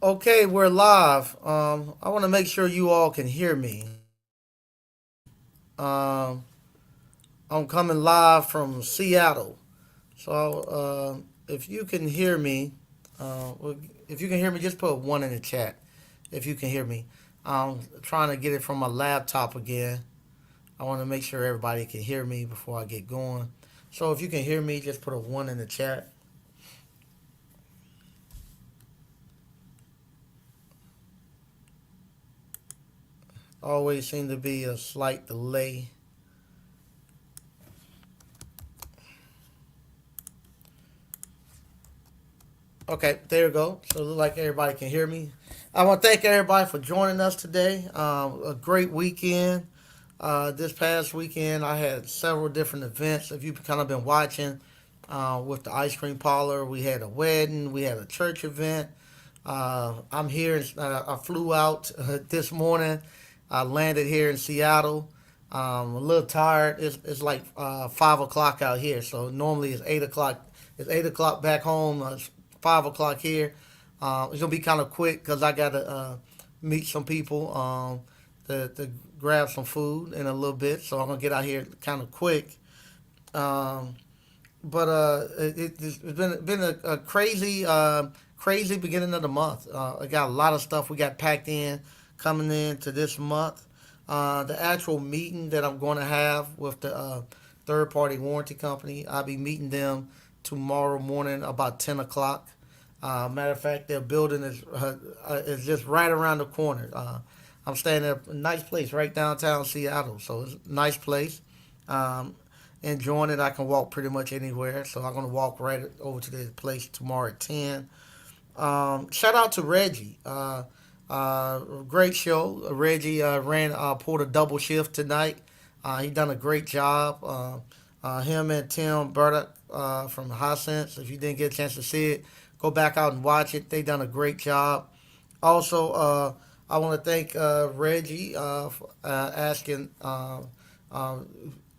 Okay, we're live. I want to make sure you all can hear me. Um, I'm coming live from Seattle. So if you can hear me, well, if you can hear me, just put one in the chat. If you can hear me, I'm trying to get it from my laptop again. I want to make sure everybody can hear me before I get going. So if you can hear me, just put a one in the chat. Always seem to be a slight delay. Okay, there we go. So it looks like everybody can hear me. I want to thank everybody for joining us today. A great weekend. This past weekend, I had several different events. If you've kind of been watching with the ice cream parlor, we had a wedding, we had a church event. I'm here. I flew out this morning. I landed here in Seattle. A little tired. It's like 5 o'clock out here. So normally it's 8 o'clock. It's 8 o'clock back home. It's 5 o'clock here. It's gonna be kind of quick because I gotta meet some people to grab some food in a little bit. So I'm gonna get out here kind of quick. Um, but it's been a crazy crazy beginning of the month. I got a lot of stuff we got packed in coming into this month. The actual meeting that I'm going to have with the third party warranty company, I'll be meeting them tomorrow morning about 10 o'clock. Matter of fact, their building is just right around the corner. I'm staying at a nice place right downtown Seattle, so it's a nice place. Um, Enjoying it. I can walk pretty much anywhere, so I'm gonna walk right over to the place tomorrow at 10. Shout out to Reggie. Great show. Reggie ran pulled a double shift tonight. He done a great job. Him and Tim Burdock from Hisense. If you didn't get a chance to see it, go back out and watch it. They done a great job. Also, I want to thank Reggie for uh,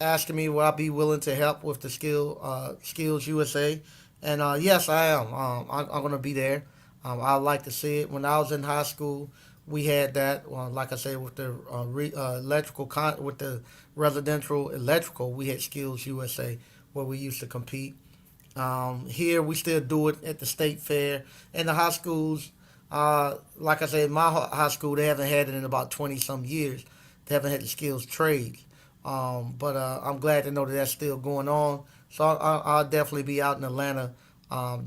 asking me would I be willing to help with the Skills USA, and yes, I am. I'm going to be there. I like to see it. When I was in high school, we had that. Like I said, with the with the residential electrical, we had Skills USA where we used to compete. Here we still do it at the state fair and the high schools. Like I said, my high school they haven't had it in about 20 some years. They haven't had the skills trades. But I'm glad to know that that's still going on. So I'll definitely be out in Atlanta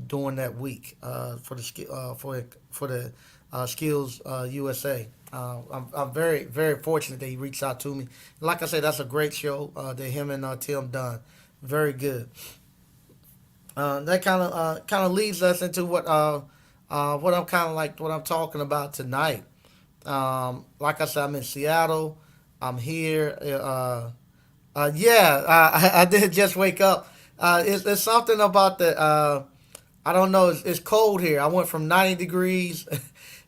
during that week for the Skills USA. I'm very fortunate that he reached out to me. Like I said, that's a great show that him and Tim done. Very good. That kind of leads us into what I'm kind of like what I'm talking about tonight. Like I said, I'm in Seattle. I'm here. Yeah, I did just wake up. It's something about the. I don't know. It's cold here. I went from 90 degrees.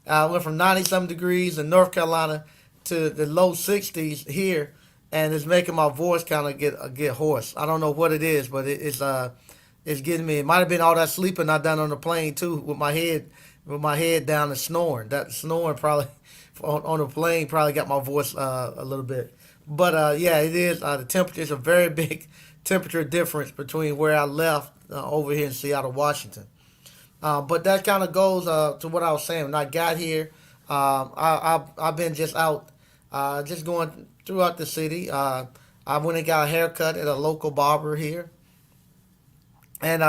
I went from 90 some degrees in North Carolina to the low 60s here, and it's making my voice kind of get hoarse. I don't know what it is, but it's getting me. It might have been all that sleeping I done on the plane too, with my head down and snoring. That snoring probably on the plane probably got my voice a little bit. But yeah, it is. The temperature is a very big temperature difference between where I left over here in Seattle, Washington. But that kind of goes to what I was saying. When I got here, I've been just out, just going throughout the city. I went and got a haircut at a local barber here, and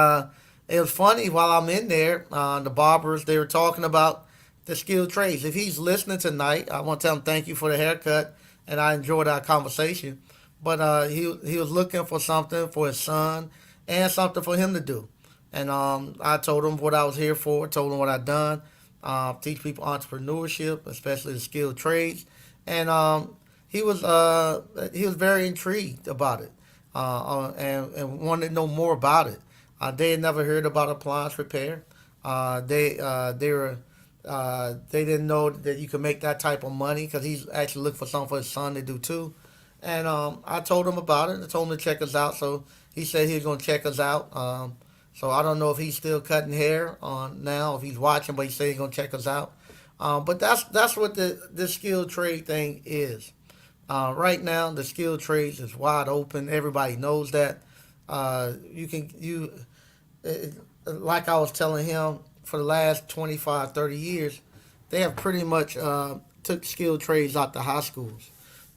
it was funny while I'm in there. The barbers they were talking about the skilled trades. If he's listening tonight, I want to tell him thank you for the haircut, and I enjoyed our conversation. But he was looking for something for his son and something for him to do. And I told him what I was here for. Told him what I'd done. Teach people entrepreneurship, especially the skilled trades. And he was very intrigued about it, and wanted to know more about it. They had never heard about appliance repair. They didn't know that you could make that type of money because he's actually looking for something for his son to do too. And I told him about it. I told him to check us out. So he said he was going to check us out. So I don't know if he's still cutting hair on now, if he's watching, but he said he's going to check us out. But that's what the skilled trade thing is. Right now, the skilled trades is wide open. Everybody knows that. You can you like I was telling him for the last 25, 30 years, they have pretty much took skilled trades out the high schools.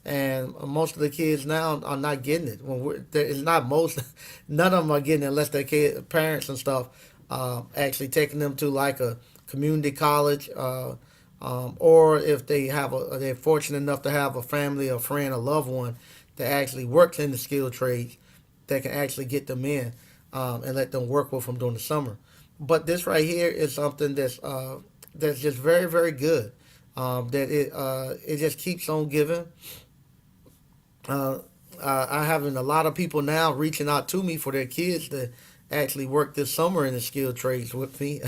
And most of the kids now are not getting it. It's not most, none of them are getting it unless their parents and stuff actually taking them to like a community college, or if they're fortunate enough to have a family, a friend, a loved one that actually works in the skilled trades that can actually get them in, and let them work with them during the summer. But this right here is something that's just very very good. That it just keeps on giving. Uh, I having a lot of people now reaching out to me for their kids to actually work this summer in the skilled trades with me.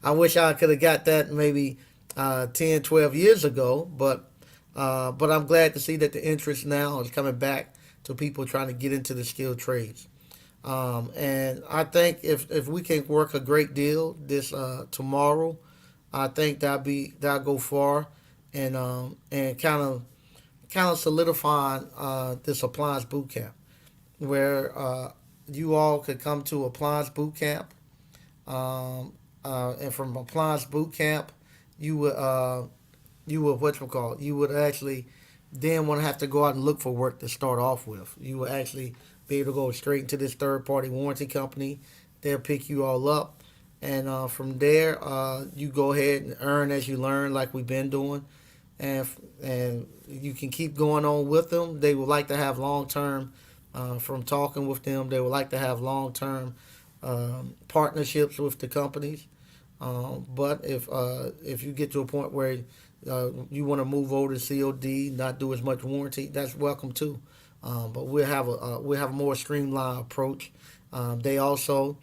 I wish I could have got that maybe 10, 12 years ago, but I'm glad to see that the interest now is coming back to people trying to get into the skilled trades. And I think if we can work a great deal this tomorrow, I think that'll go far, and kind of solidifying this appliance boot camp, where you all could come to appliance boot camp, and from appliance boot camp, you would you would what you call you would actually then want to have to go out and look for work to start off with. You would actually be able to go straight into this third party warranty company. They'll pick you all up, and from there you go ahead and earn as you learn, like we've been doing, and you can keep going on with them. They would like to have long term. From talking with them, they would like to have long term partnerships with the companies. But if you get to a point where you want to move over to COD, not do as much warranty, that's welcome too. But we'll have a more streamlined approach. They also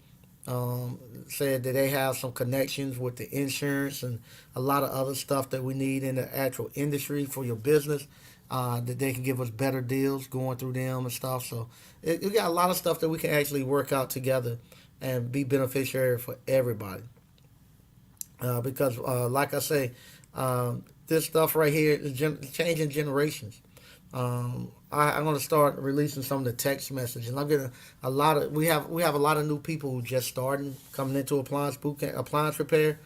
said that they have some connections with the insurance and a lot of other stuff that we need in the actual industry for your business. That they can give us better deals going through them and stuff. So we got a lot of stuff that we can actually work out together and be beneficiary for everybody. Because, like I say, this stuff right here is changing generations. I'm going to start releasing some of the text messages. I'm getting a lot of we have a lot of new people who just starting coming into appliance boot camp, appliance repair.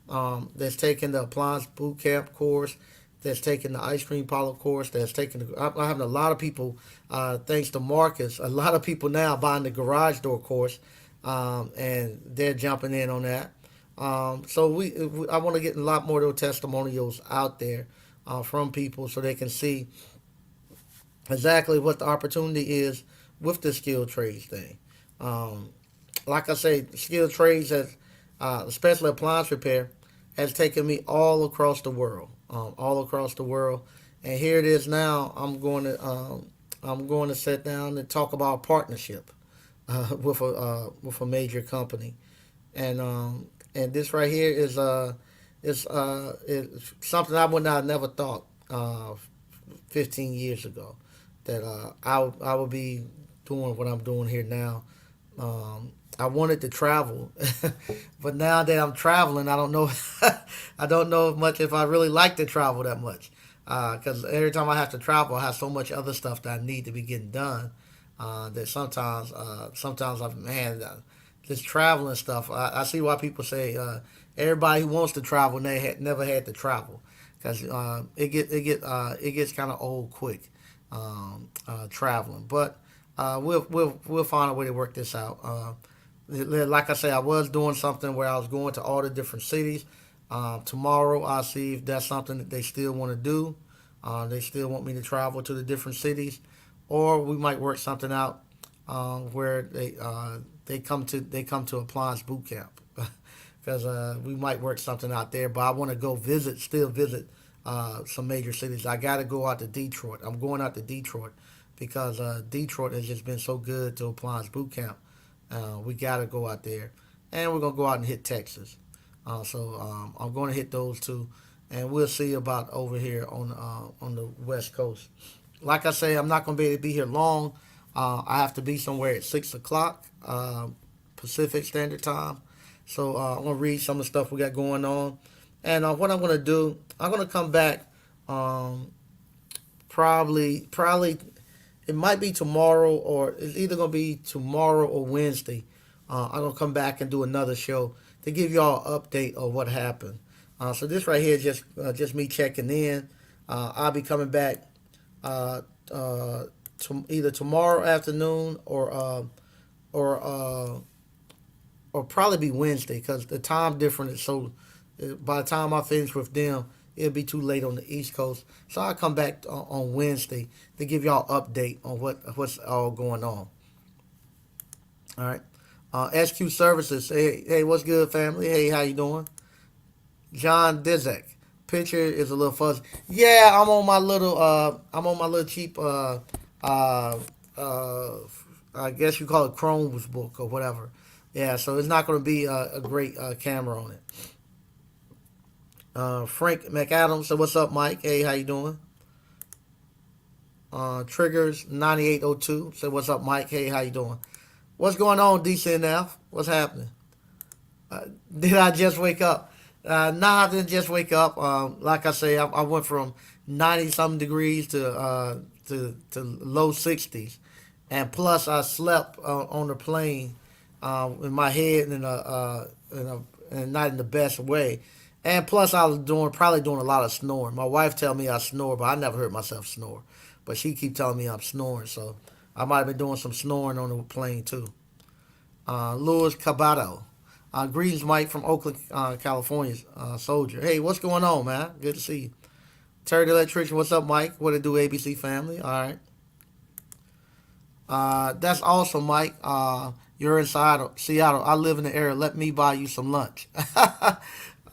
That's taking the appliance boot camp course. That's taking the ice cream parlor course. That's taking I'm having a lot of people, thanks to Marcus, a lot of people now buying the garage door course, and they're jumping in on that. So I want to get a lot more of those testimonials out there from people so they can see exactly what the opportunity is with the skilled trades thing. Um, like I say, skilled trades has, especially appliance repair, has taken me all across the world, all across the world. And here it is now. I'm going to sit down and talk about a partnership with a major company, and this right here is something I would not have never thought 15 years ago that I would be doing what I'm doing here now. I wanted to travel, but now that I'm traveling, I don't know. I don't know much if I really like to travel that much. Because every time I have to travel, I have so much other stuff that I need to be getting done. That sometimes I'm man, this traveling stuff. I see why people say everybody who wants to travel never had to travel because it gets kind of old quick traveling. But we'll find a way to work this out. Like I say, I was doing something where I was going to all the different cities. Tomorrow, I'll see if that's something that they still want to do. They still want me to travel to the different cities, or we might work something out where they come to Appliance Boot Camp because we might work something out there. But I want to still visit some major cities. I got to go out to Detroit. I'm going out to Detroit because Detroit has just been so good to Appliance Boot Camp. We got to go out there, and we're gonna go out and hit Texas. So I'm going to hit those two, and we'll see about over here on the West Coast. Like I say, I'm not going to be able to be here long. I have to be somewhere at 6 o'clock Pacific Standard Time. So I'm going to read some of the stuff we got going on, And what I'm gonna do, I'm gonna come back. Um, probably it might be tomorrow, or it's either gonna be tomorrow or Wednesday. I'm gonna come back and do another show to give y'all an update of what happened. So this right here is just me checking in. I'll be coming back uh, either tomorrow afternoon or or probably be Wednesday because the time difference is so. By the time I finish with them, it'll be too late on the East Coast. So I'll come back on Wednesday to give y'all update on what's all going on. All right. SQ Services. Hey, what's good, family? Hey, how you doing? John Dizek. Picture is a little fuzzy. Yeah, I'm on my little cheap uh uh I guess you call it Chromebook or whatever. Yeah, so it's not going to be a great camera on it. Frank McAdams. So what's up, Mike? Hey, how you doing? Triggers 9802. So what's up, Mike? Hey, how you doing? What's going on, DCNF? What's happening? Did I just wake up? Nah, I didn't just wake up. Like I say, I went from 90 something degrees to low 60s, and plus I slept on the plane in my head and not in the best way. And plus I was probably doing a lot of snoring. My wife tell me I snore, but I never heard myself snore. But she keep telling me I'm snoring, so I might have been doing some snoring on the plane too. Louis Cabato. Greetings, Mike from Oakland, California, soldier. Hey, what's going on, man? Good to see you. Terry the Electrician, what's up, Mike? What it do, ABC family? All right. That's awesome, Mike. You're in Seattle. I live in the area. Let me buy you some lunch.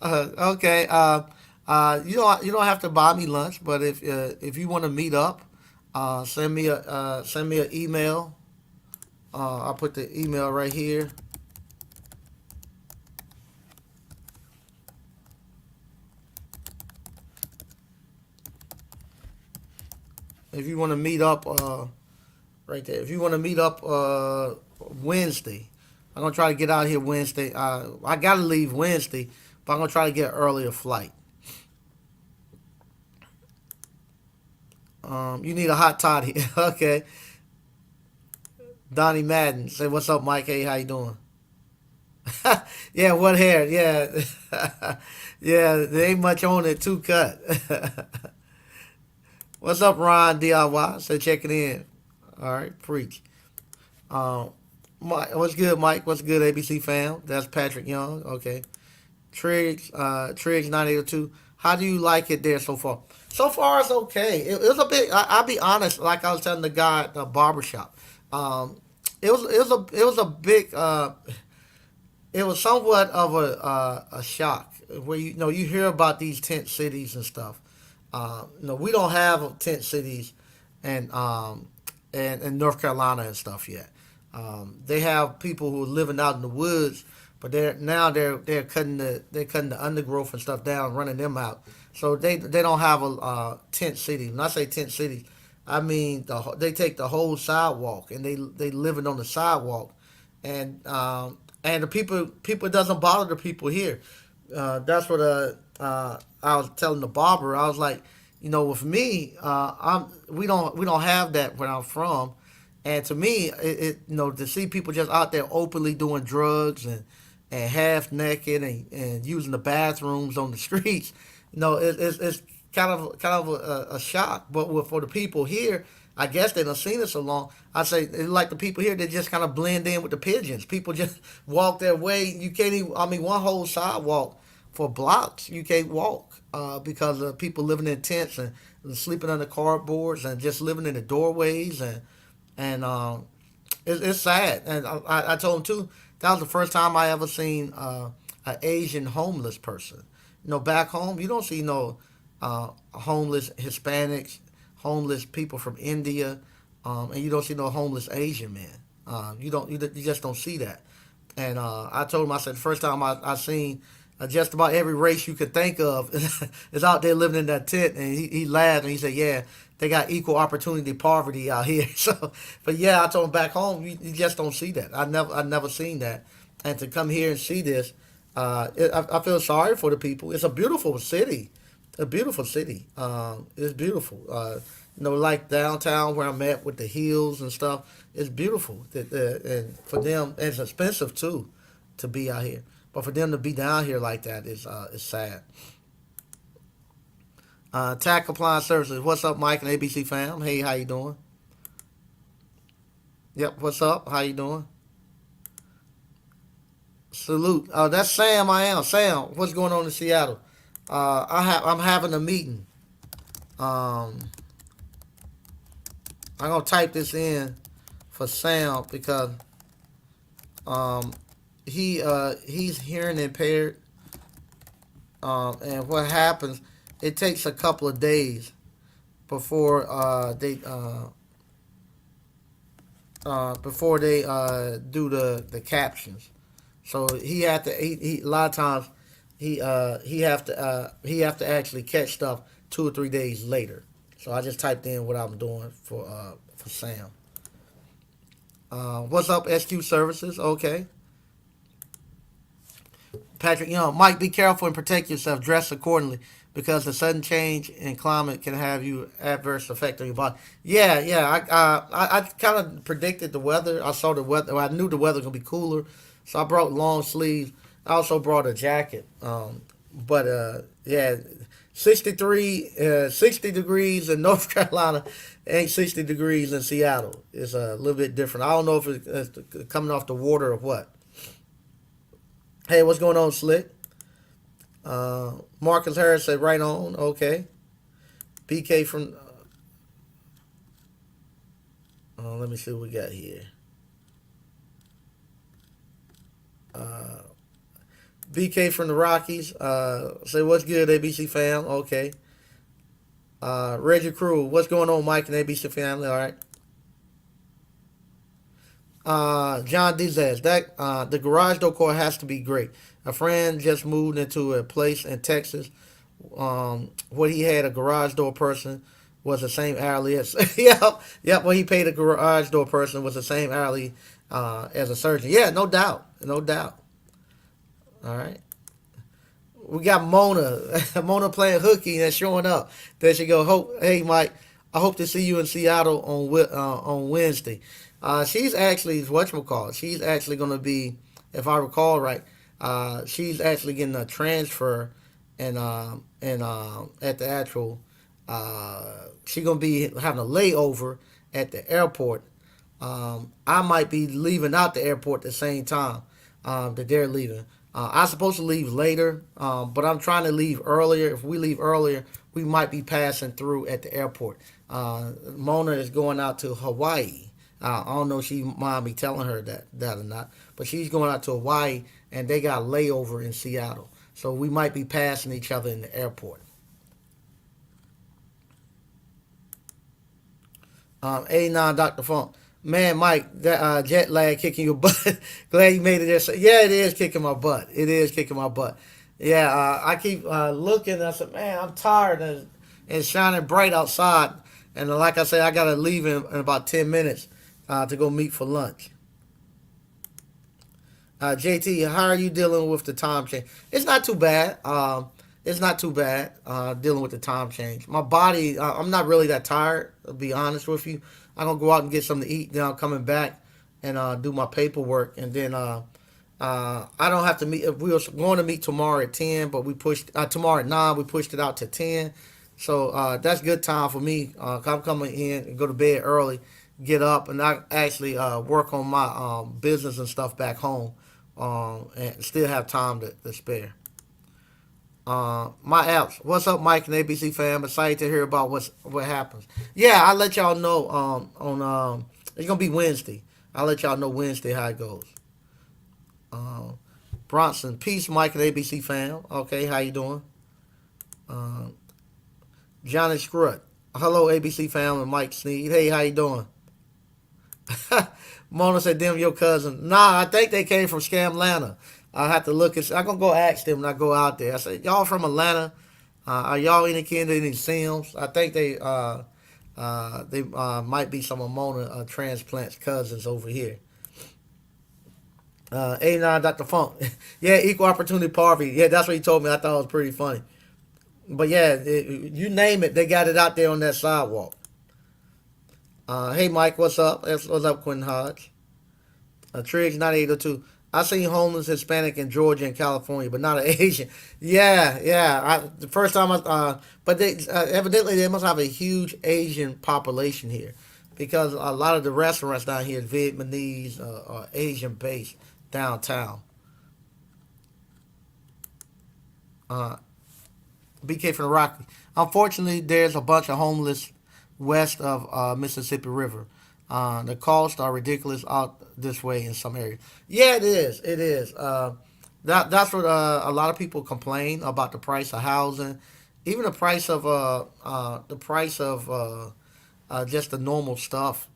Okay. You don't have to buy me lunch, but if you want to meet up, send me an email. I'll put the email right here. If you want to meet up, right there. If you want to meet up Wednesday, I'm gonna try to get out here Wednesday. I gotta leave Wednesday, but I'm gonna try to get an earlier flight. You need a hot toddy, okay? Donnie Madden, say what's up, Mike? Hey, how you doing? Yeah, what hair? Yeah, yeah. There ain't much on it. Two cut. What's up, Ron DIY? Say checking in. All right, preach. Um, Mike, what's good, Mike? What's good, ABC fam? That's Patrick Young. Okay. Triggs 9802. How do you like it there so far? So far, it's okay. It was a bit. I'll be honest. Like I was telling the guy at the barbershop, um, it was a big. It was somewhat of a shock where you hear about these tent cities and stuff. We don't have tent cities and and North Carolina and stuff yet. They have people who are living out in the woods, but they're cutting the undergrowth and stuff down, running them out. So they don't have a tent city. When I say tent city, I mean they take the whole sidewalk and they living on the sidewalk, and the people doesn't bother the people here. That's what I was telling the barber. I was like, with me, we don't have that where I'm from, and to me, to see people just out there openly doing drugs and half naked and using the bathrooms on the streets, it's kind of a shock. But for the people here, I guess they done seen it so long. I say like the people here, they just kind of blend in with the pigeons. People just walk their way. You can't even. I mean, one whole sidewalk for blocks you can't walk because of people living in tents and sleeping under cardboards and just living in the doorways and it's sad. And I told him too. That was the first time I ever seen an Asian homeless person. Back home you don't see no homeless Hispanics, homeless people from India, and you don't see no homeless Asian men. You just don't see that. And I told him, I said, the first time I seen just about every race you could think of is out there living in that tent. And he laughed and he said, yeah, they got equal opportunity poverty out here. So, but yeah, I told him back home, you just don't see that. I never seen that. And to come here and see this, I feel sorry for the people. It's a beautiful city, a beautiful city. It's beautiful. Like downtown where I'm at with the hills and stuff. It's beautiful. And for them, it's expensive too to be out here. But for them to be down here like that is sad. Tax Appliance Services. What's up, Mike and ABC fam? Hey, how you doing? Yep. What's up? How you doing? Salute. That's Sam. I am Sam. What's going on in Seattle? I'm having a meeting. Um, I'm gonna type this in for Sam because um, he's hearing impaired. And what happens? It takes a couple of days before they do the captions. So he had to he a lot of times he have to actually catch stuff 2 or 3 days later. So I just typed in what I'm doing for Sam. What's up, SQ Services? Okay, Patrick Young. Mike, be careful and protect yourself. Dress accordingly because the sudden change in climate can have you adverse effect on your body. Yeah, yeah. I kind of predicted the weather. I saw the weather. I knew the weather was gonna be cooler, so I brought long sleeves. I also brought a jacket. But yeah, 60 degrees in North Carolina ain't 60 degrees in Seattle. It's a little bit different. I don't know if it's coming off the water or what. Hey, what's going on, Slick? Marcus Harris said, right on. Okay. BK from, let me see what we got here. Uh, BK from the Rockies. Say, what's good, ABC fam? Okay. Reggie Crew, what's going on, Mike and ABC family? All right. John Diaz, that the garage door has to be great. A friend just moved into a place in Texas. What he had a garage door person was the same hourly as yep, yep. What he paid a garage door person was the same hourly as a surgeon. Yeah, no doubt, no doubt. All right. We got Mona, Mona playing hooky and showing up. There she go. Hey Mike, I hope to see you in Seattle on Wednesday. She's actually whatchamacallit. She's actually going to be, if I recall right, she's actually getting a transfer, and at the actual, she's going to be having a layover at the airport. I might be leaving out the airport at the same time that they're leaving. I'm supposed to leave later, but I'm trying to leave earlier. If we leave earlier, we might be passing through at the airport. Mona is going out to Hawaii. I don't know if she mind me telling her that or not, but she's going out to Hawaii, and they got a layover in Seattle. So we might be passing each other in the airport. A9 Dr. Funk. Man, Mike, that jet lag kicking your butt. Glad you made it there. So, yeah, it is kicking my butt. It is kicking my butt. Yeah, I keep looking. And I said, man, I'm tired, and it's shining bright outside. And like I said, I got to leave in about 10 minutes to go meet for lunch. JT, how are you dealing with the time change? It's not too bad. It's not too bad dealing with the time change. My body, I'm not really that tired, to be honest with you. I'm going to go out and get something to eat. Then I'm coming back and do my paperwork. And then I don't have to meet. We were going to meet tomorrow at 10, but we pushed tomorrow at 9. We pushed it out to 10. So that's good time for me. I'm coming in and go to bed early, get up, and I actually work on my business and stuff back home, and still have time to spare. My apps. What's up, Mike and ABC fam? Excited to hear about what happens. Yeah, I'll let y'all know on it's gonna be Wednesday. I'll let y'all know Wednesday how it goes. Um, Bronson, peace, Mike and ABC fam. Okay, how you doing? Um, Johnny Scrut. Hello, ABC fam and Mike Sneed. Hey, how you doing? Mona said, "Them your cousin." Nah, I think they came from Scamlana. I have to look. I'm gonna go ask them when I go out there. I said, "Y'all from Atlanta? Are y'all any kin to any Sims?" I think they might be some of Mona transplants cousins over here. A9 Dr. Funk. Yeah, equal opportunity poverty. Yeah, that's what he told me. I thought it was pretty funny. But yeah, you name it, they got it out there on that sidewalk. Hey Mike, what's up? What's up, Quentin Hodge? Triggs 9802. I seen homeless Hispanic in Georgia and California, but not an Asian. Yeah, yeah. The first time but they evidently they must have a huge Asian population here, because a lot of the restaurants down here is Vietnamese or Asian based downtown. Uh, BK from the Rocky. Unfortunately, there's a bunch of homeless west of Mississippi River. The costs are ridiculous out this way in some areas. Yeah, it is. It is. That's what a lot of people complain about, the price of housing, even the price of just the normal stuff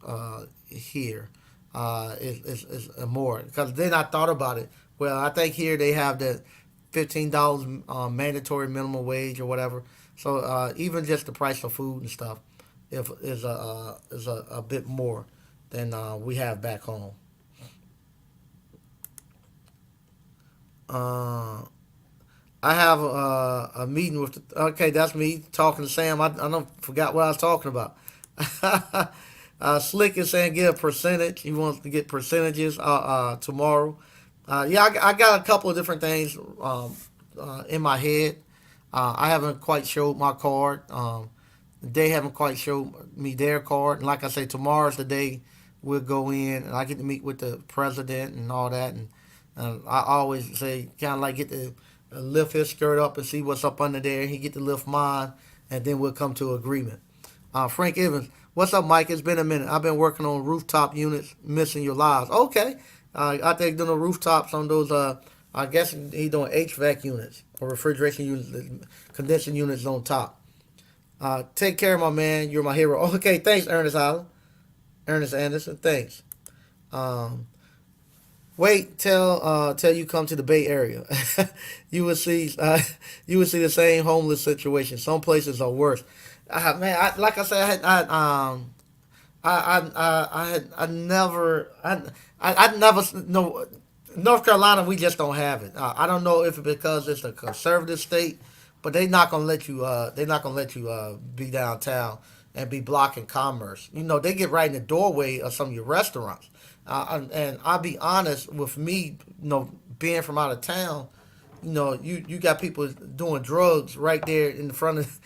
here is more. Because then I thought about it. Well, I think here they have the $15 mandatory minimum wage or whatever. So even just the price of food and stuff if, is a bit more than we have back home. Uh, I have a meeting with. Okay, that's me talking to Sam. I don't forgot what I was talking about. Slick is saying get a percentage. He wants to get percentages tomorrow. Yeah, I got a couple of different things in my head. I haven't quite showed my card. They haven't quite showed me their card. And like I say, tomorrow's the day we'll go in and I get to meet with the president and all that. And I always say, kind of like get to lift his skirt up and see what's up under there. He get to lift mine, and then we'll come to agreement. Frank Evans, what's up, Mike? It's been a minute. I've been working on rooftop units, missing your lives. Okay, I think doing the rooftops on those. I guess he doing HVAC units or refrigeration units, condensing units on top. Take care, my man. You're my hero. Okay, thanks, Ernest Allen. Ernest Anderson, thanks. Um, Wait till you come to the Bay Area. you will see you will see the same homeless situation. Some places are worse. Man, like I said, I never I never no North Carolina. We just don't have it. I don't know if it's because it's a conservative state, but they not gonna let you. They're not gonna let you be downtown and be blocking commerce. You know, they get right in the doorway of some of your restaurants. And I'll be honest with me, being from out of town, you got people doing drugs right there in front of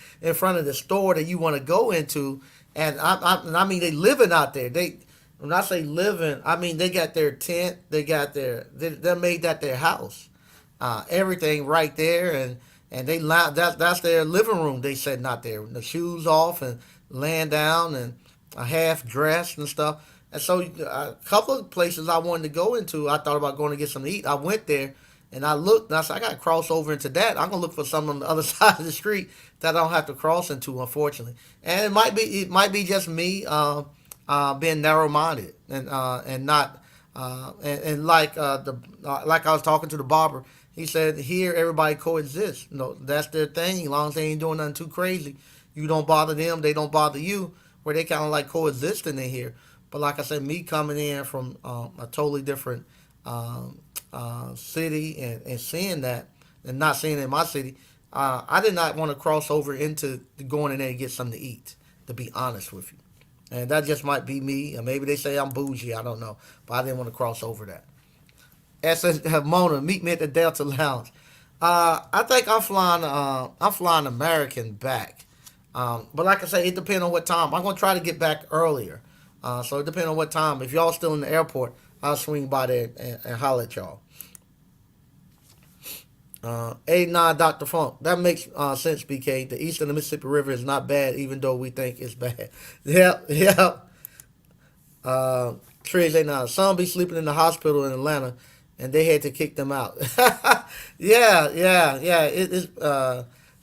the store that you want to go into, and I mean they living out there. They When I say living, I mean they got their tent, they made that their house, everything right there, and that's their living room. They sitting out there, the shoes off and laying down and half dressed and stuff. And so a couple of places I wanted to go into, I thought about going to get something to eat. I went there and I looked and I said, I got to cross over into that. I'm gonna look for something on the other side of the street that I don't have to cross into, unfortunately. And it might be just me being narrow minded and not and like I was talking to the barber. He said here everybody coexists. That's their thing. As long as they ain't doing nothing too crazy, you don't bother them, they don't bother you. Where they kind of like coexisting in here. But like I said, me coming in from a totally different city and seeing that and not seeing it in my city, I did not want to cross over into going in there and get something to eat, to be honest with you. And that just might be me. And maybe they say I'm bougie. I don't know. But I didn't want to cross over that. Mona, meet me at the Delta Lounge. I think I'm flying American back. But like I say, it depends on what time. I'm gonna try to get back earlier. So it depends on what time. If y'all still in the airport, I'll swing by there and holler at y'all. 89 Dr. Funk. That makes sense, BK. The east of the Mississippi River is not bad, even though we think it's bad. Yep, yep. Triggs 89. Some be sleeping in the hospital in Atlanta, and they had to kick them out. Yeah, yeah, yeah. It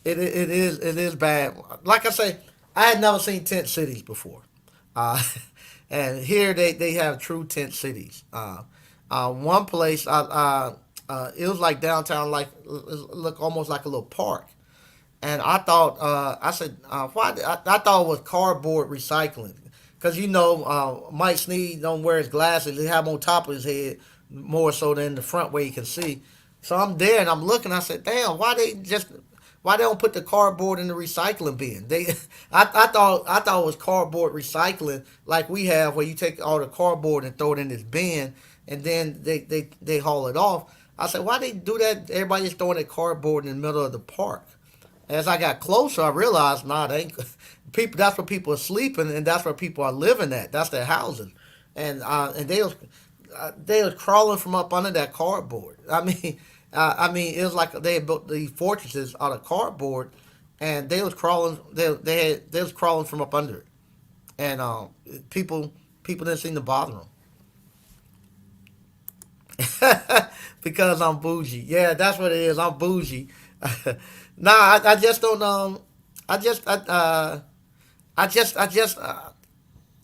is bad. Like I say, I had never seen tent cities before. Uh, and here they have true tent cities. One place, it was like downtown, like it looked almost like a little park. And I thought, I said, why? I thought it was cardboard recycling, because Mike Sneed don't wear his glasses; he have them on top of his head more so than the front where you can see. So I'm there and I'm looking. I said, "Damn, why they don't put the cardboard in the recycling bin?" I thought it was cardboard recycling like we have, where you take all the cardboard and throw it in this bin, and then they haul it off. I said, "Why they do that? Everybody's throwing that cardboard in the middle of the park." As I got closer, I realized, nah, they ain't, people. That's where people are sleeping, and that's where people are living at. That's their housing, and they was crawling from up under that cardboard. I mean, it was like they had built these fortresses out of cardboard, and they was crawling. They was crawling from up under it, and people didn't seem to bother them because I'm bougie. Yeah, that's what it is. I'm bougie. Nah, I just don't. I just, I just,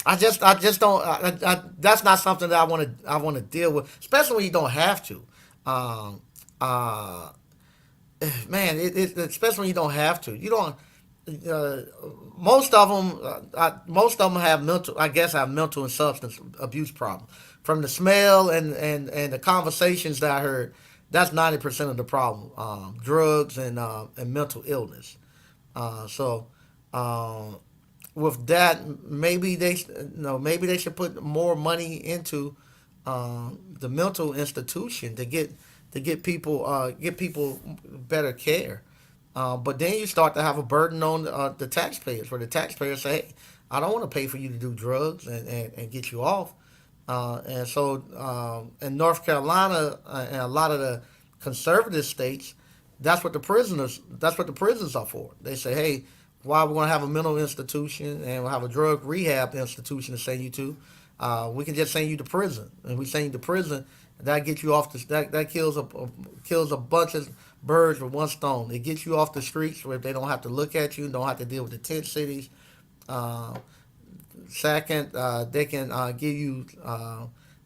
I just, I just don't. That's not something that I want to deal with, especially when you don't have to. Um, uh, Man, especially when you don't have to. You don't. Uh, most of them have mental. I guess have mental and substance abuse problems. From the smell and the conversations that I heard, that's 90% of the problem. Drugs and mental illness. So um, with that, maybe they should put more money into the mental institution to get people better care. But then you start to have a burden on the taxpayers, where the taxpayers say, "Hey, I don't want to pay for you to do drugs and get you off." And so in North Carolina and a lot of the conservative states, that's what the prisons are for. They say, "Hey, why we're going to have a mental institution and we'll have a drug rehab institution to send you to? We can just send you to prison, and we send you to prison. That gets you off the that kills a bunch of birds with one stone. It gets you off the streets where they don't have to look at you, don't have to deal with the tent cities. Uh, Second, they can give you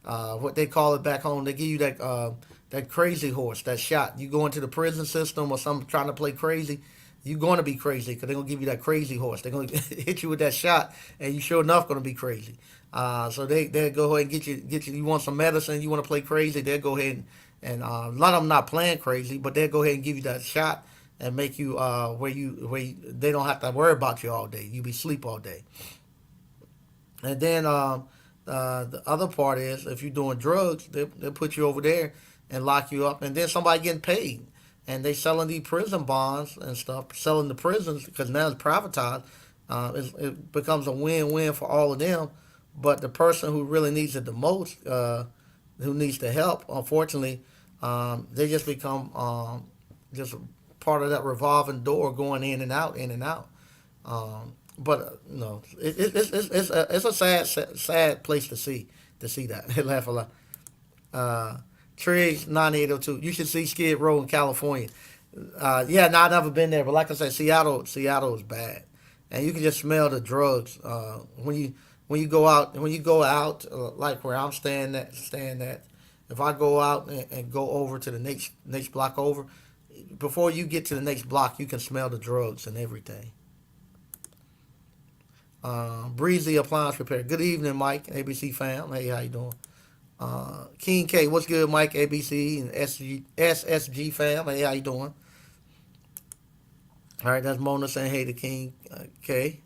what they call it back home. They give you that crazy horse, that shot. You go into the prison system or some trying to play crazy, you're going to be crazy because they're going to give you that crazy horse. They're going to hit you with that shot, and you sure enough going to be crazy. So they go ahead and get you. You want some medicine? You want to play crazy? They'll go ahead and a lot of them not playing crazy, but they'll go ahead and give you that shot and make you they don't have to worry about you all day. You be sleep all day. And then the other part is, if you're doing drugs, they'll put you over there and lock you up, and then somebody getting paid, and they selling these prison bonds and stuff, selling the prisons because now it's privatized. It becomes a win-win for all of them, but the person who really needs it the most, who needs the help, unfortunately, they just become just part of that revolving door going in and out, in and out. But no, it's a sad place to see that. They laugh a lot. Uh, Triggs 9802. You should see Skid Row in California. Yeah, no, I've never been there, but like I said, Seattle is bad, and you can just smell the drugs when you go out like where I'm staying at. If I go out and go over to the next block over, before you get to the next block, you can smell the drugs and everything. Breezy Appliance Repair. Good evening, Mike, ABC fam. Hey, how you doing? King K, what's good, Mike, ABC and SSG fam. Hey, how you doing? All right, that's Mona saying hey to King K.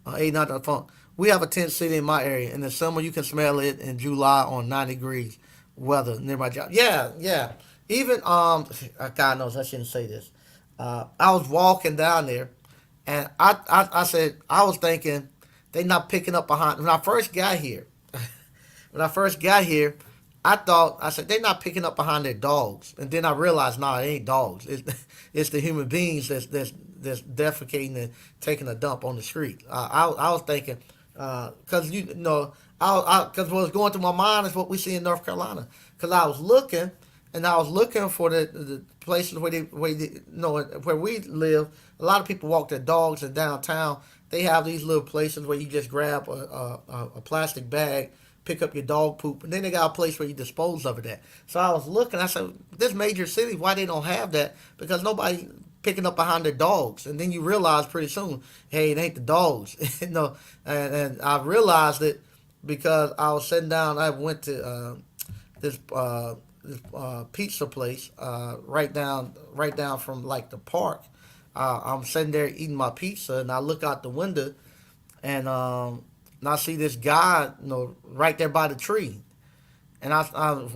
Hey, not the phone. We have a tent city in my area. In the summer, you can smell it in July on 90 degrees weather near my job. Yeah, yeah. Even God knows I shouldn't say this. I was walking down there, and I said I was thinking they not picking up behind when I first got here. When I first got here, I said they're not picking up behind their dogs, and then I realized, nah, it ain't dogs. It's the human beings that's defecating and taking a dump on the street. I was thinking, because you know, because what was going through my mind is what we see in North Carolina. Because I was looking for the places where we live. A lot of people walk their dogs in downtown. They have these little places where you just grab a plastic bag, pick up your dog poop, and then they got a place where you dispose of it at. So I was looking. I said, this major city, why they don't have that? Because nobody picking up behind their dogs. And then you realize pretty soon, hey, it ain't the dogs. And I realized it because I was sitting down. I went to this pizza place right down from like the park. I'm sitting there eating my pizza, and I look out the window, and I see this guy, right there by the tree. And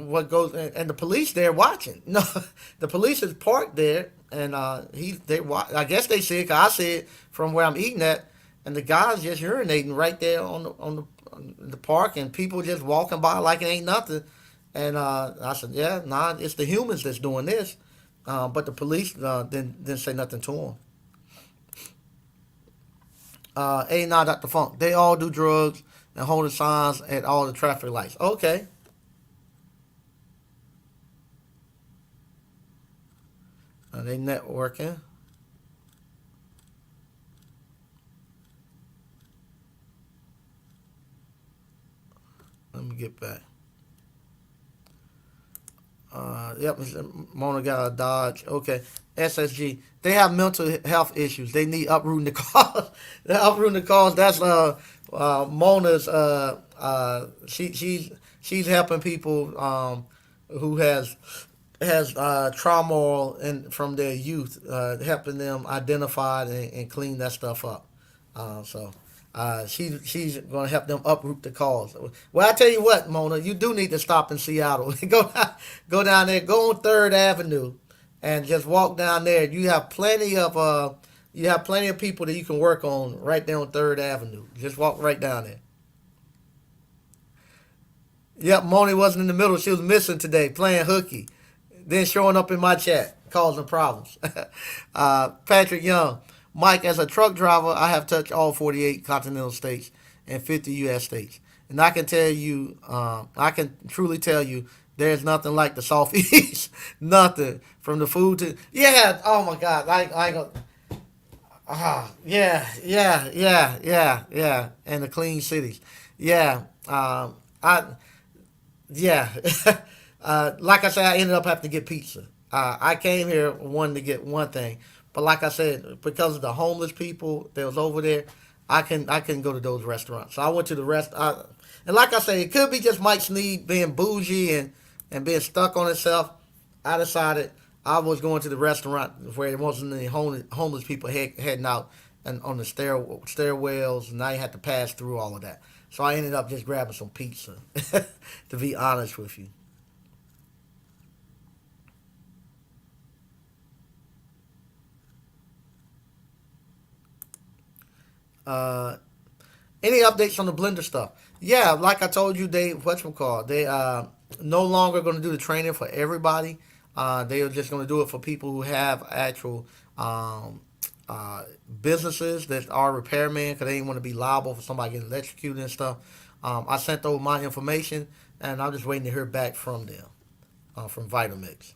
what goes and the police there watching. No, the police is parked there, and I guess they see it. 'Cause I see it from where I'm eating at, and the guy's just urinating right there on the park, and people just walking by like it ain't nothing. And I said, yeah, nah, it's the humans that's doing this. But the police didn't say nothing to him. A not Dr. Funk. They all do drugs and holding signs at all the traffic lights. Okay. They networking. Let me get back. Yep, Mona got a Dodge. Okay, SSG. They have mental health issues. They need uprooting the cause. They're uprooting the cause. That's Mona's. She's helping people who has trauma from their youth, helping them identify and clean that stuff up. She's going to help them uproot the cause. Well, I tell you what, Mona, you do need to stop in Seattle. Go down there, go on Third Avenue, and just walk down there. You have plenty of people that you can work on right there on Third Avenue. Just walk right down there. Yep, Moni wasn't in the middle. She was missing today, playing hooky, then showing up in my chat, causing problems. Patrick Young, Mike, as a truck driver, I have touched all 48 continental states and 50 U.S. states. And I can truly tell you, there's nothing like the Southeast. Nothing. From the food to, yeah, oh my God. I ain't gonna, yeah. And the clean cities. Yeah. I, yeah. Like I said, I ended up having to get pizza. I came here wanting to get one thing, but like I said, because of the homeless people that was over there, I couldn't go to those restaurants. So I went to the and like I said, it could be just Mike Sneed being bougie and being stuck on himself. I decided I was going to the restaurant where there wasn't any homeless people heading out and on the stairwells, and I had to pass through all of that. So I ended up just grabbing some pizza. To be honest with you. Uh, any updates on the blender stuff? Yeah, like I told you, they whatchamacallit, they no longer going to do the training for everybody. They are just going to do it for people who have actual um, uh, businesses that are repairmen because they didn't want to be liable for somebody getting electrocuted and stuff. I sent over my information, and I'm just waiting to hear back from them, from Vitamix.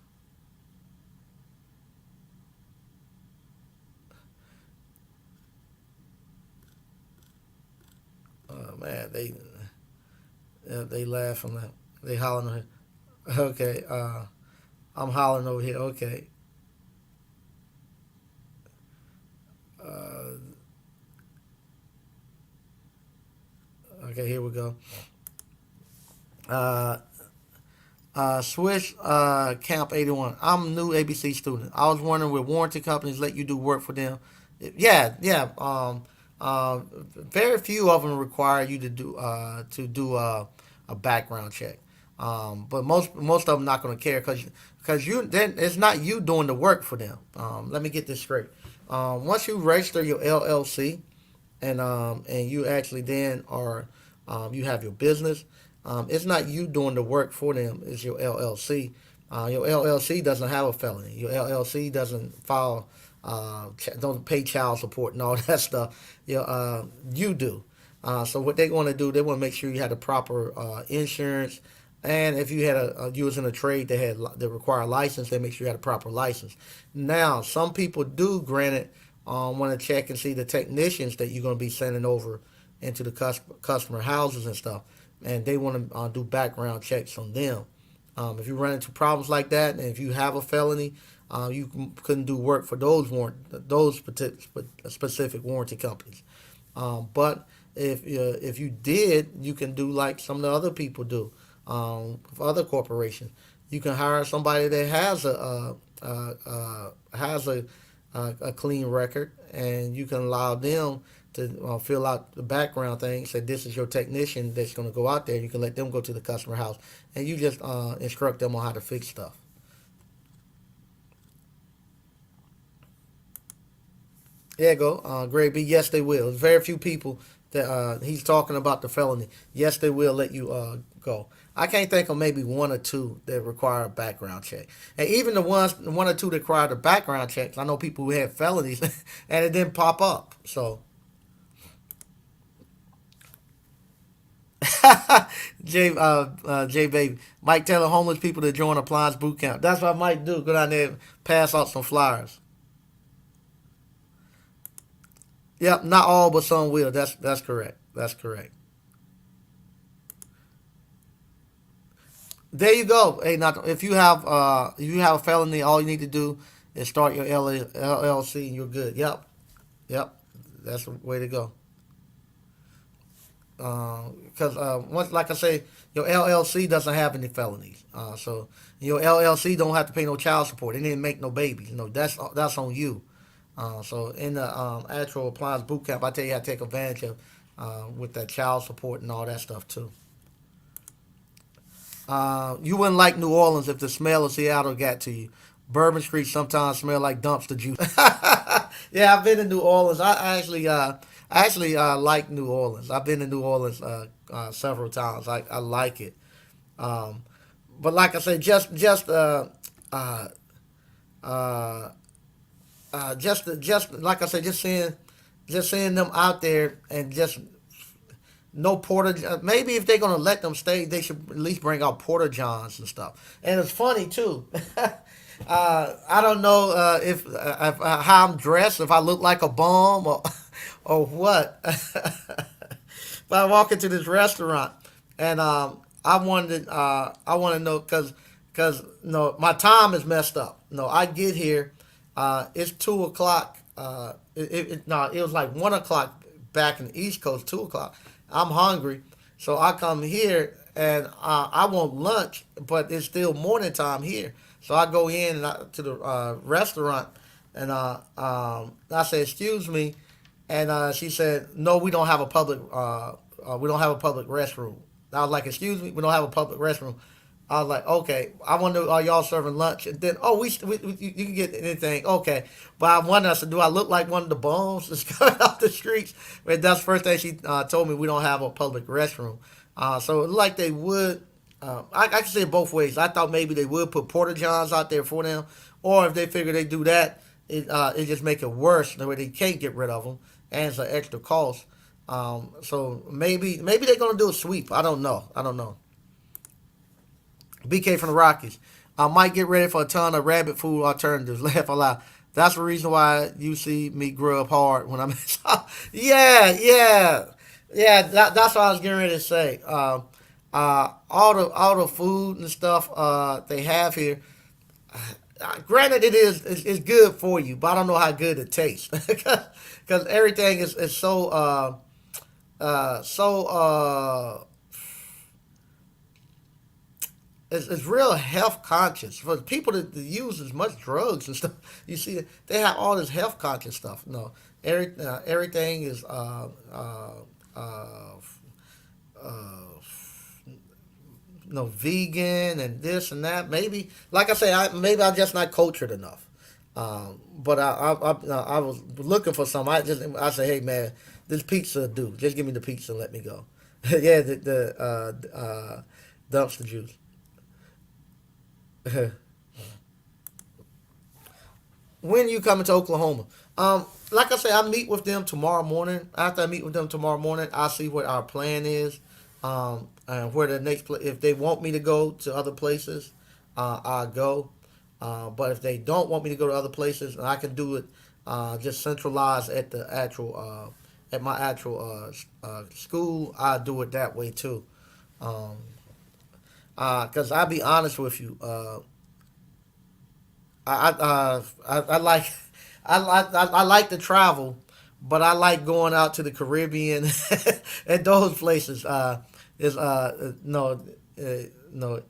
Man, they laughing, they hollering. Okay, I'm hollering over here. Okay, uh, okay, here we go. Uh, Swish Camp 81. I'm a new ABC student. I was wondering, will warranty companies let you do work for them? Yeah, yeah. Very few of them require you to do a background check. But most of them not going to care because you then it's not you doing the work for them. Let me get this straight. Once you register your LLC, and you actually then are you have your business. It's not you doing the work for them. It's your LLC. Your LLC doesn't have a felony. Your LLC doesn't file, don't pay child support and all that stuff. You do. So what they want to do, they want to make sure you had the proper insurance, and if you had you was in a trade that require a license, they make sure you had a proper license. Now, some people do, granted, want to check and see the technicians that you're going to be sending over into the customer houses and stuff, and they want to do background checks on them. If you run into problems like that, and if you have a felony, you couldn't do work for those specific warranty companies. But if you did, you can do like some of the other people do. for other corporations. You can hire somebody that has a clean record, and you can allow them to fill out the background thing. Say this is your technician that's going to go out there. You can let them go to the customer house, and you just instruct them on how to fix stuff. There you go, Greg B. Yes, they will. There's very few people that he's talking about the felony. Yes, they will let you go. I can't think of maybe one or two that require a background check, and even the one or two that require the background checks. I know people who had felonies, and it didn't pop up. So, J baby, Mike telling homeless people to join Appliance boot camp. That's what Mike do. Go down there, and pass out some flyers. Yep, not all, but some will. That's correct. That's correct. There you go. Hey, not if you have a felony, all you need to do is start your LLC and you're good. Yep, yep, that's the way to go. Because once, like I say, your LLC doesn't have any felonies. So your LLC don't have to pay no child support. It didn't make no babies. You know that's on you. So in the actual appliance boot camp, I tell you how to take advantage of with that child support and all that stuff too. You wouldn't like New Orleans if the smell of Seattle got to you. Bourbon Street sometimes smell like dumpster juice. Yeah, I've been to New Orleans. I actually like New Orleans. I've been to New Orleans several times. I like it. Um, but like I said, uh, uh, just like I said, just seeing them out there and just no porter. Maybe if they're gonna let them stay, they should at least bring out porter johns and stuff. And it's funny too. I don't know if how I'm dressed, if I look like a bum or or what. But I walk into this restaurant and I want to know because no my time is messed up. No, I get here, it's 2 o'clock. No, it was like 1 o'clock back in the East Coast. 2 o'clock. I'm hungry, so I come here and I want lunch, but it's still morning time here. So I go in and to the restaurant, and I say, "Excuse me," and she said, "No, we don't have a public restroom." I was like, "Excuse me, we don't have a public restroom." I was like, "Okay." I wonder, are y'all serving lunch? And then, oh, you can get anything. Okay, but I wonder, I said, do I look like one of the bums that's coming off the streets? But that's the first thing she told me. We don't have a public restroom. So it looked like they would. I can say it both ways. I thought maybe they would put porta johns out there for them, or if they figure they do that, it just make it worse. The way they can't get rid of them, and it's an extra cost. So maybe they're gonna do a sweep. I don't know. I don't know. BK from the Rockies. I might get ready for a ton of rabbit food alternatives. Laugh a lot. That's the reason why you see me grow up hard when I'm in. Yeah, yeah, yeah. That's what I was getting ready to say. All the food and stuff they have here. Granted, it's good for you, but I don't know how good it tastes because everything is so so it's real health conscious for people that use as much drugs and stuff. You see, they have all this health conscious stuff. No, everything is uh, vegan and this and that. Maybe, like I say, maybe I'm just not cultured enough. But I was looking for some. I said, hey man, this pizza do. Just give me the pizza and let me go. Yeah, the dumpster juice. When you coming to Oklahoma? Like I say, I meet with them tomorrow morning. After I meet with them tomorrow morning, I'll see what our plan is. And where the next place. If they want me to go to other places, I'll go. But if they don't want me to go to other places, and I can do it just centralized at the actual at my actual school, I do it that way too. Um, Because I'll be honest with you, I like I like to travel, but I like going out to the Caribbean and those places. Is no. no,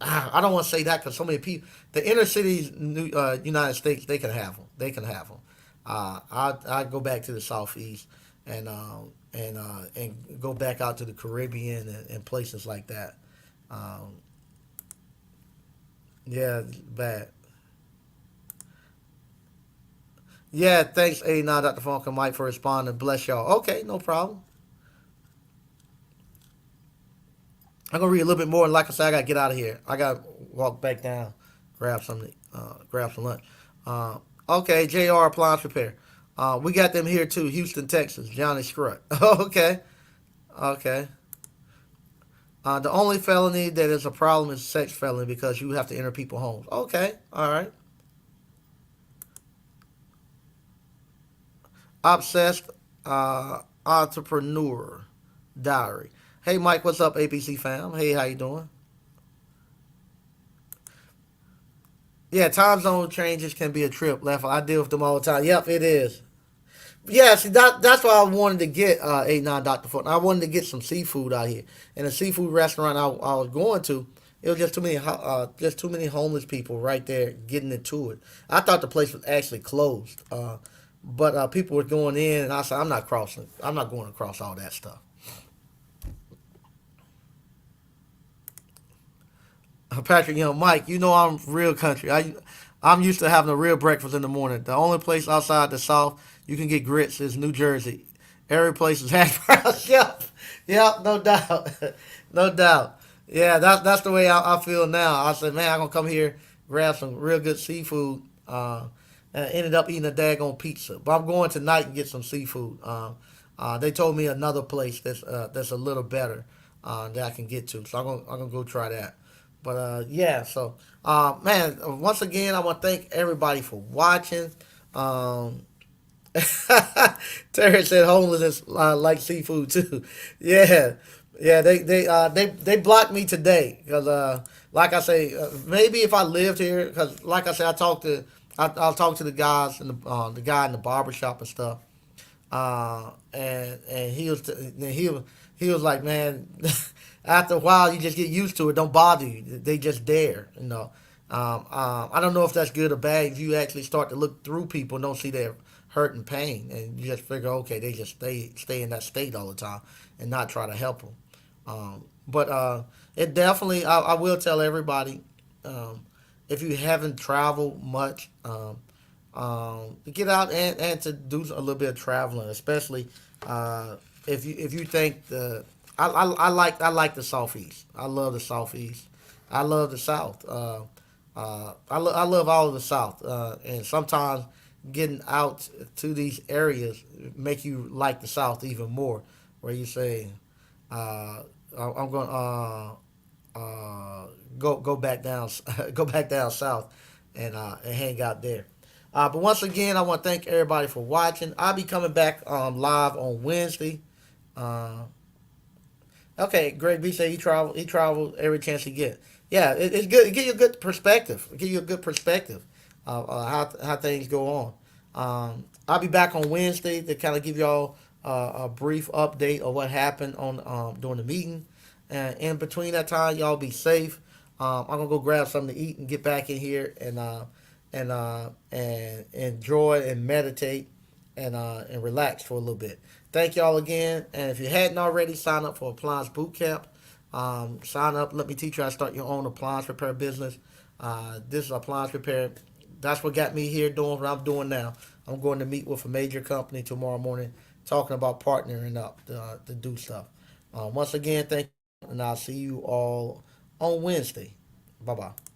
I don't want to say that because so many people, the inner cities, United States, they can have them. They can have them. I go back to the southeast and go back out to the Caribbean and places like that. Um, yeah, bad. Yeah, thanks, A9 Dr. Funk and Mike for responding. Bless y'all. Okay, no problem. I'm gonna read a little bit more. And like I said, I gotta get out of here. I gotta walk back down, grab some lunch. Uh, okay, JR Appliance Repair. We got them here too, Houston, Texas. Johnny Scrut. Okay, okay. The only felony that is a problem is sex felony because you have to enter people's homes. Okay, all right. Obsessed entrepreneur diary. Hey Mike, what's up, ABC fam? Hey, how you doing? Yeah, time zone changes can be a trip. Left, I deal with them all the time. Yep, it is. Yeah, see that's why I wanted to get 89 Dr. Fulton. I wanted to get some seafood out here. And the seafood restaurant I was going to, it was just too many homeless people right there getting into it. I thought the place was actually closed, but people were going in, and I said I'm not crossing. I'm not going across all that stuff. Patrick, Mike, I'm real country. I'm used to having a real breakfast in the morning. The only place outside the South you can get grits is New Jersey. Every place is hash browns. Yep, yep, no doubt, no doubt. Yeah, that's the way I feel now. I said, man, I'm gonna come here, grab some real good seafood. And I ended up eating a daggone pizza. But I'm going tonight and get some seafood. They told me another place that's a little better that I can get to. So I'm gonna go try that. But yeah, so man, once again, I want to thank everybody for watching. Um, Terry said homelessness like seafood too. Yeah, yeah. They blocked me today because like I say, maybe if I lived here, because like I said, I'll talk to the guys and the guy in the barber shop and stuff. And he was like, man, after a while you just get used to it. Don't bother you. They just there. I don't know if that's good or bad. If you actually start to look through people and don't see their hurt and pain, and you just figure, okay, they just stay in that state all the time and not try to help them. But it definitely, I will tell everybody, um, if you haven't traveled much, to get out and to do a little bit of traveling, especially if you think I like the southeast. I love the southeast. I love the south. I love all of the south, and sometimes getting out to these areas make you like the south even more. Where you say, uh, I'm going go back down go back down south and hang out there. But once again, I want to thank everybody for watching. I'll be coming back live on Wednesday. Uh, okay, Greg B said he traveled every chance he get. Yeah, it's good. It give you a good perspective. It give you a good perspective of how things go on. I'll be back on Wednesday to kind of give y'all a brief update of what happened on during the meeting. And in between that time, y'all be safe. I'm gonna go grab something to eat and get back in here and enjoy and meditate and relax for a little bit. Thank y'all again. And if you hadn't already, sign up for Appliance Boot Camp. Sign up. Let me teach you how to start your own appliance repair business. This is appliance repair. That's what got me here doing what I'm doing now. I'm going to meet with a major company tomorrow morning, talking about partnering up to do stuff. Once again, thank you, and I'll see you all on Wednesday. Bye bye.